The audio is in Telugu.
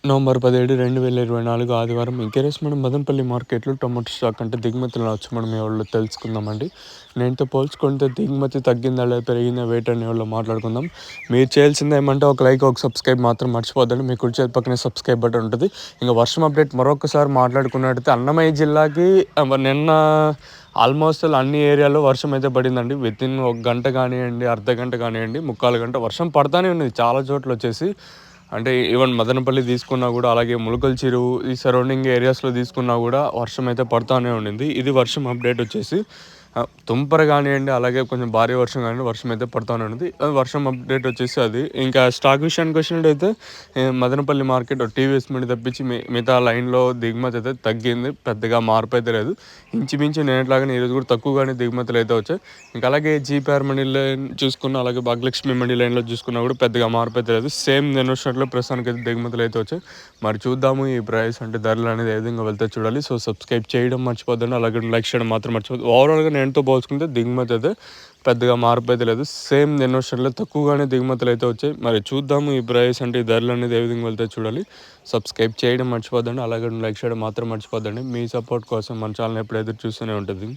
నవంబర్ 17, 2024 ఆదివారం ఇంకెరేస్ మనం మదనపల్లి మార్కెట్లో టొమాటో స్టాక్ అంటే దిగుమతులు వచ్చి మనం ఎవరో తెలుసుకుందామండి. నేనుతో పోల్చుకుంటే దిగుమతి తగ్గిందా లేదా పెరిగిందా వెయిట్ అనే వాళ్ళు మాట్లాడుకుందాం. మీరు చేయాల్సింది ఏమంటే ఒక లైక్ ఒక సబ్స్క్రైబ్ మాత్రం మర్చిపోద్దండి. మీ కుడి చేతి పక్కనే సబ్స్క్రైబ్ బటన్ ఉంటుంది. ఇంకా వర్షం అప్డేట్ మరొకసారి మాట్లాడుకున్నట్టయితే అన్నమయ్య జిల్లాకి నిన్న ఆల్మోస్ట్ అన్ని ఏరియాలో వర్షం అయితే పడిందండి. వితిన్ ఒక గంట కానివ్వండి, అర్ధ గంట కానివ్వండి, ముక్కాలు గంట వర్షం పడతానే ఉన్నది చాలా చోట్ల వచ్చేసి. అంటే ఈవెన్ మదనపల్లి తీసుకున్నా కూడా, అలాగే ములకల చెరువు ఈ సరౌండింగ్ ఏరియాస్లో తీసుకున్నా కూడా వర్షం అయితే పడుతూనే ఉండింది. ఇది వర్షం అప్డేట్ వచ్చేసి తుంపర కానివ్వండి, అలాగే కొంచెం భారీ వర్షం కానివ్వండి, వర్షం అయితే పడుతూనే ఉంది. వర్షం అప్డేట్ వచ్చేసి అది. ఇంకా స్టాక్ విషయానికి వచ్చినట్టయితే మదనపల్లి మార్కెట్ టీవీఎస్ మీద తప్పించి మిగతా లైన్లో దిగుమతి అయితే తగ్గింది. పెద్దగా మార్పు అయితే లేదు. ఇంచుమించు నేట్లాగానే ఈరోజు కూడా తక్కువగానే దిగుమతులు అయితే వచ్చాయి. ఇంకా అలాగే జీపీఆర్ మనీ లైన్ చూసుకున్నా, అలాగే భాగ్యలక్ష్మి మనీ లైన్లో చూసుకున్నా కూడా పెద్దగా మార్పు అయితే లేదు. సేమ్ నేను వచ్చినట్లు ప్రస్తుతానికి అయితే దిగుమతులు అయితే వచ్చాయి. మరి చూద్దాము ఈ ప్రైస్ అంటే ధరలు అనేది ఏ విధంగా వెళ్తే చూడాలి. సో సబ్స్క్రైబ్ చేయడం మర్చిపోద్దండి, అలాగే లైక్ చేయడం మాత్రం మర్చిపోద్దు. ఓవరాల్గా నేనుతో పోల్చుకుంటే దిగుమతి అయితే పెద్దగా మార్పు అయితే లేదు. సేమ్ నేను వచ్చినట్లు తక్కువగానే దిగుమతులు అయితే వచ్చాయి. మరి చూద్దాము ఈ ప్రైస్ అంటే ఈ ధరలు అనేది ఏ విధంగా వెళ్తే చూడాలి. సబ్స్క్రైబ్ చేయడం మర్చిపోద్దండి, అలాగే లైక్ చేయడం మాత్రం మర్చిపోద్దండి. మీ సపోర్ట్ కోసం మన ఛానల్ ఎప్పుడు ఎదురు చూస్తూనే ఉంటుంది.